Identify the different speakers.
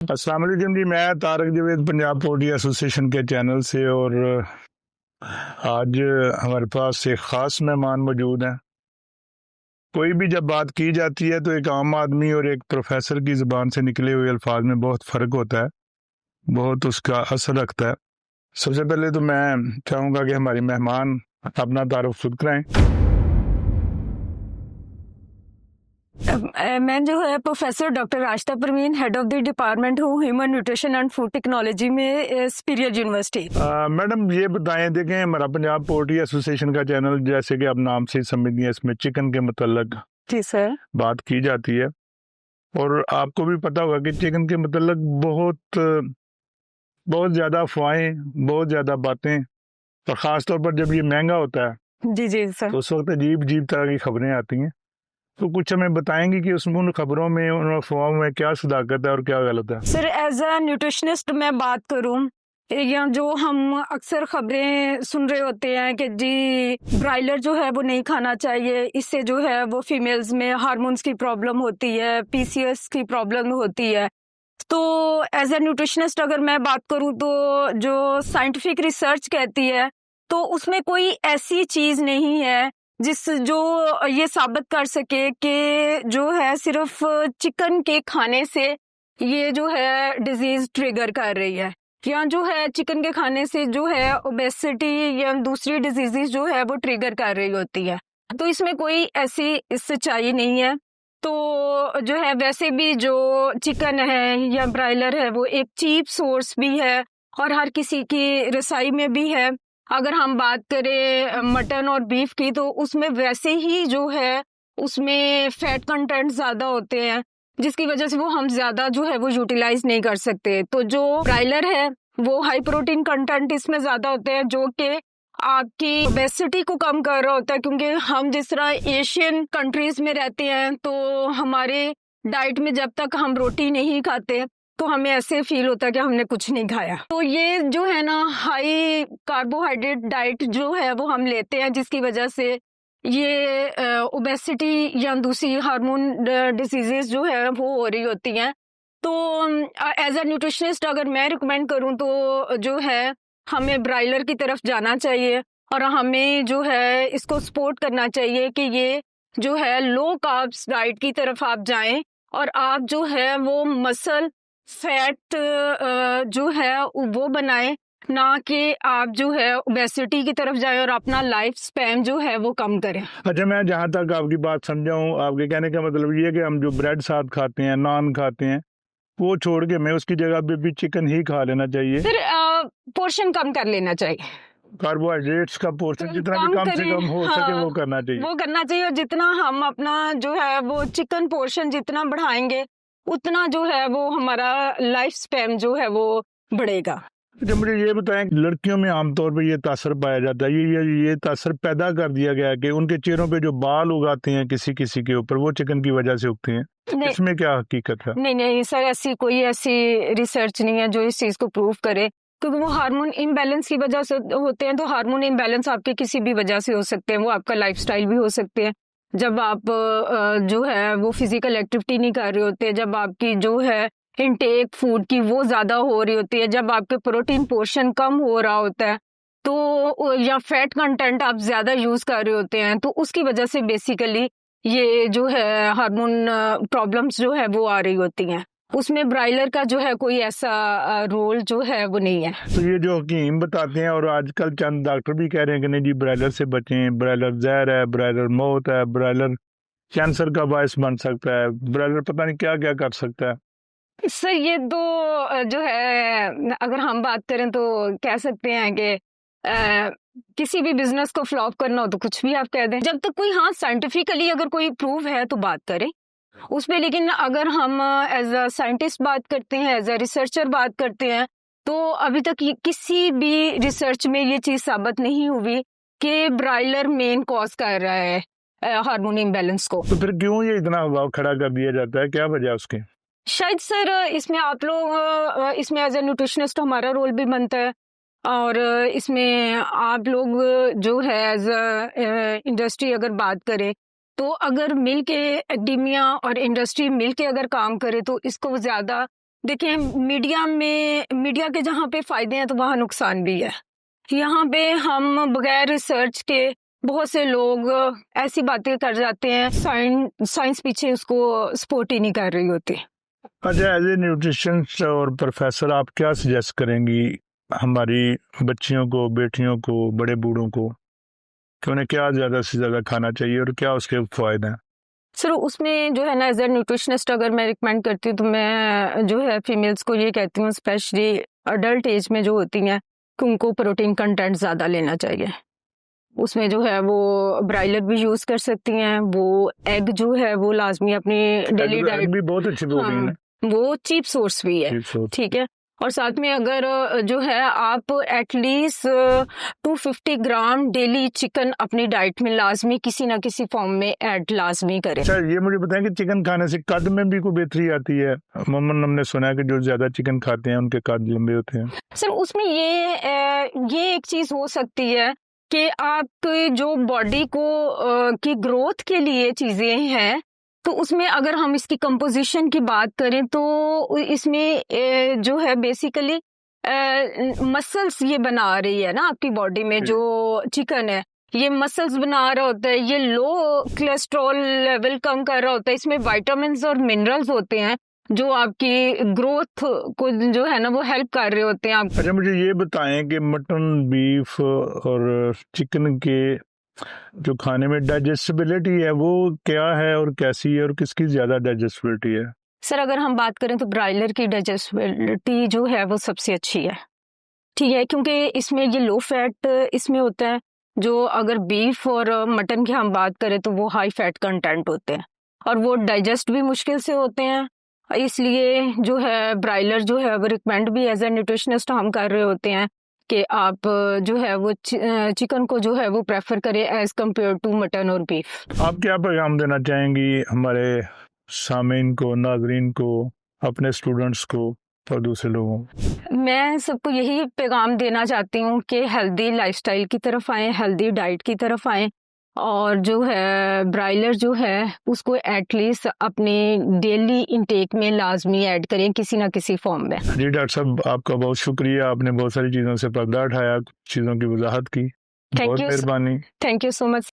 Speaker 1: अस्सलाम वालेकुम जी। मैं तारक जावेद पंजाब पोल्ट्री एसोसिएशन के चैनल से, और आज हमारे पास एक ख़ास मेहमान मौजूद हैं। कोई भी जब बात की जाती है तो एक आम आदमी और एक प्रोफेसर की ज़ुबान से निकले हुए अल्फाज में बहुत फ़र्क होता है, बहुत उसका असर रखता है। सबसे पहले तो मैं चाहूँगा कि हमारे मेहमान अपना तारुफ खुद कराएं।
Speaker 2: मैं जो है professor doctor Rashida Parveen, head of the department हूँ human nutrition and food technology में सुपीरियर यूनिवर्सिटी।
Speaker 1: मैडम ये बताएं, देखें हमारा पंजाब पोल्ट्री एसोसिएशन का चैनल, जैसे कि आप नाम से ही समझती हैं, इसमें चिकन के मतलब
Speaker 2: जी सर।
Speaker 1: बात की जाती है, और आपको भी पता होगा कि चिकन के मतलब बहुत ज़्यादा अफवाहें, बहुत ज़्यादा बातें, और ख़ास तौर पर जब ये महंगा होता है
Speaker 2: जी जी सर।
Speaker 1: तो उस वक्त अजीब अजीब तरह की खबरें आती हैं। तो कुछ हमें बताएंगे कि उसमें उन खबरों में, उन अफवाहों में क्या सदाकत है और क्या गलत है?
Speaker 2: सर एज अ न्यूट्रिशनिस्ट मैं बात करूँ, या जो हम अक्सर खबरें सुन रहे होते हैं कि जी ब्रायलर जो है वो नहीं खाना चाहिए, इससे जो है वो फीमेल्स में हार्मोन्स की प्रॉब्लम होती है, पीसीएस की प्रॉब्लम होती है। तो एज ए न्यूट्रिशनिस्ट अगर मैं बात करूं तो जो साइंटिफिक रिसर्च कहती है तो उसमें कोई ऐसी चीज नहीं है जिस जो ये साबित कर सके कि जो है सिर्फ चिकन के खाने से ये जो है डिजीज ट्रिगर कर रही है, या जो है चिकन के खाने से जो है ओबेसिटी या दूसरी डिजीजेस जो है वो ट्रिगर कर रही होती है। तो इसमें कोई ऐसी सच्चाई नहीं है। तो जो है वैसे भी जो चिकन है या ब्रायलर है वो एक चीप सोर्स भी है और हर किसी की रसाई में भी है। अगर हम बात करें मटन और बीफ की तो उसमें वैसे ही जो है उसमें फैट कंटेंट ज्यादा होते हैं, जिसकी वजह से वो हम ज्यादा जो है वो यूटिलाइज नहीं कर सकते। तो जो ब्रायलर है वो हाई प्रोटीन कंटेंट इसमें ज्यादा होते हैं, जो कि आपकी ओबेसिटी को कम कर रहा होता है। क्योंकि हम जिस तरह एशियन कंट्रीज में रहते हैं तो हमारे डाइट में जब तक हम रोटी नहीं खाते तो हमें ऐसे फील होता है कि हमने कुछ नहीं खाया। तो ये जो है ना हाई कार्बोहाइड्रेट डाइट जो है वो हम लेते हैं, जिसकी वजह से ये ओबेसिटी या दूसरी हार्मोन डिजीजेस जो है वो हो रही होती हैं। तो एज अ न्यूट्रिशनिस्ट अगर मैं रिकमेंड करूं तो जो है हमें ब्रायलर की तरफ जाना चाहिए और हमें जो है इसको सपोर्ट करना चाहिए कि ये जो है लो कार्ब्स डाइट की तरफ आप जाएं और आप जो है वो मसल फैट जो है वो बनाएं, ना कि आप जो है ओबेसिटी की तरफ जाएं और अपना लाइफ स्पैन जो है वो कम करें।
Speaker 1: अच्छा, मैं जहाँ तक आपकी बात समझा हूँ, आपके कहने का मतलब ये है कि हम जो ब्रेड साथ खाते हैं, नान खाते हैं, वो छोड़ के हमें उसकी जगह पे भी चिकन ही खा लेना चाहिए।
Speaker 2: फिर पोर्शन कम कर लेना चाहिए,
Speaker 1: कार्बोहाइड्रेट्स का पोर्शन जितना भी कम से कम हो सके वो करना चाहिए।
Speaker 2: वो करना चाहिए। और जितना हम अपना जो है वो चिकन पोर्शन जितना बढ़ाएंगे उतना जो है वो हमारा लाइफ स्पैन जो है वो बढ़ेगा।
Speaker 1: अच्छा, मुझे ये बताएं, लड़कियों में आमतौर पर ये तासर पाया जाता है, ये तासर पैदा कर दिया गया है कि उनके चेहरों पे जो बाल उगाते हैं किसी किसी के ऊपर, वो चिकन की वजह से उगते हैं। इसमें क्या हकीकत है?
Speaker 2: नहीं सर, ऐसी रिसर्च नहीं है जो इस चीज को प्रूव करे, क्योंकि वो हार्मोन इम्बैलेंस की वजह से होते हैं। तो हार्मोन इम्बैलेंस आपके किसी भी वजह से हो सकते हैं, वो आपका लाइफस्टाइल भी हो सकते हैं। जब आप जो है वो फिजिकल एक्टिविटी नहीं कर रहे होते, जब आपकी जो है इनटेक फूड की वो ज्यादा हो रही होती है, जब आपके प्रोटीन पोर्शन कम हो रहा होता है, तो या फैट कंटेंट आप ज्यादा यूज कर रहे होते हैं, तो उसकी वजह से बेसिकली ये जो है हार्मोन प्रॉब्लम्स जो है वो आ रही होती हैं। उसमें ब्रायलर का जो है कोई ऐसा रोल जो है वो नहीं है।
Speaker 1: तो ये जो हकीम बताते हैं, और आजकल चंद डॉक्टर भी कह रहे हैं कि नहीं जी ब्रायलर से बचें, ब्रायलर जहर है, ब्रायलर मौत है, ब्रायलर कैंसर का बायस बन सकता है, ब्रायलर पता नहीं क्या क्या कर सकता है।
Speaker 2: सर ये तो जो है अगर हम बात करें तो कह सकते हैं कि किसी भी बिजनेस को फ्लॉप करना हो तो कुछ भी आप कह दें, जब तक कोई हाँ साइंटिफिकली अगर कोई प्रूव है तो बात करें उसमें। लेकिन अगर हम एज अ साइंटिस्ट बात करते हैं, एज अ रिसर्चर बात करते हैं, तो अभी तक किसी भी रिसर्च में ये चीज साबित नहीं हुई कि ब्रायलर मेन कॉज कर रहा है हार्मोन इम्बैलेंस को।
Speaker 1: तो फिर क्यों ये इतना हवा खड़ा कर दिया जाता है, क्या वजह उसके?
Speaker 2: शायद सर इसमें आप लोग इसमें एज ए न्यूट्रिशनिस्ट हमारा रोल भी बनता है, और इसमें आप लोग जो है एज इंडस्ट्री अगर बात करें तो अगर मिल के एकेडेमिया और इंडस्ट्री मिल के अगर काम करे तो इसको ज्यादा देखिए, मीडिया के जहाँ पे फायदे हैं तो वहाँ नुकसान भी है। यहाँ पे हम बगैर रिसर्च के बहुत से लोग ऐसी बातें कर जाते हैं, साइंस पीछे उसको सपोर्ट ही नहीं कर रही होती।
Speaker 1: अच्छा, एज ए न्यूट्रिशनिस्ट और प्रोफेसर आप क्या सजेस्ट करेंगी हमारी बच्चियों को, बेटियों को, बड़े बूढ़ों को कि उन्हें क्या ज़्यादा से ज़्यादा खाना चाहिए और क्या उसके फ़ायदे हैं?
Speaker 2: सर, उसमें जो है ना, एज ए न्यूट्रिशनिस्ट अगर मैं रिकमेंड करती हूँ तो मैं जो है फीमेल्स को ये कहती हूँ, स्पेशली अडल्ट एज में जो होती हैं, कि उनको प्रोटीन कंटेंट ज़्यादा लेना चाहिए। उसमें जो है वो ब्रायलर भी यूज़ कर सकती हैं, वो एग जो है वो लाजमी अपनी डेली
Speaker 1: एग
Speaker 2: डाइट,
Speaker 1: भी बहुत अच्छी प्रोटीन है,
Speaker 2: वो चीप सोर्स भी है,
Speaker 1: चीप सोर्स।
Speaker 2: ठीक है। और साथ में अगर जो है आप एटलीस्ट 250 ग्राम डेली चिकन अपनी डाइट में लाजमी किसी ना किसी फॉर्म में ऐड लाजमी करें।
Speaker 1: अच्छा, ये मुझे बताएं कि चिकन खाने से कद में भी कोई बेहतरी आती है? अमूमन हमने सुना है कि जो ज्यादा चिकन खाते हैं उनके कद लंबे होते हैं।
Speaker 2: सर, उसमें ये एक चीज हो सकती है कि आपकी जो बॉडी को की ग्रोथ के लिए चीजें हैं, तो उसमें अगर हम इसकी कंपोजिशन की बात करें तो इसमें जो है बेसिकली मसल्स ये बना रही है ना आपकी बॉडी में, जो चिकन है ये मसल्स बना रहा होता है, ये लो कोलेस्ट्रॉल लेवल कम कर रहा होता है, इसमें विटामिन्स और मिनरल्स होते हैं जो आपकी ग्रोथ को जो है ना वो हेल्प कर रहे होते हैं आप।
Speaker 1: अच्छा, मुझे ये बताएं कि मटन, बीफ और चिकन के जो खाने में डाइजेस्टिबिलिटी है वो क्या है और कैसी है और किसकी ज्यादा डाइजेस्टिबिलिटी है?
Speaker 2: सर, अगर हम बात करें तो ब्रायलर की डाइजेस्टिबिलिटी जो है वो सबसे अच्छी है, ठीक है, क्योंकि इसमें ये लो फैट इसमें होता है। जो अगर बीफ और मटन की हम बात करें तो वो हाई फैट कंटेंट होते हैं और वो डाइजेस्ट भी मुश्किल से होते हैं, इसलिए जो है ब्रायलर जो है वो रिकमेंड भी एज ए न्यूट्रिशनिस्ट हम कर रहे होते हैं कि आप जो है वो चिकन को जो है वो प्रेफर करें एज कम्पेयर टू मटन और बीफ।
Speaker 1: आप क्या पैगाम देना चाहेंगी हमारे सामीन को, नाजरीन को, अपने स्टूडेंट्स को और दूसरे लोगों को?
Speaker 2: मैं सबको यही पैगाम देना चाहती हूँ कि हेल्दी लाइफस्टाइल की तरफ आएं, हेल्दी डाइट की तरफ आएं और जो है ब्रायलर जो है उसको एटलीस्ट अपने डेली इंटेक में लाजमी ऐड करें किसी ना किसी फॉर्म में।
Speaker 1: जी डॉक्टर साहब, आपका बहुत शुक्रिया, आपने बहुत सारी चीज़ों से पर्दा उठाया, चीज़ों की वजाहत की, बहुत मेहरबानी।
Speaker 2: Thank you so much.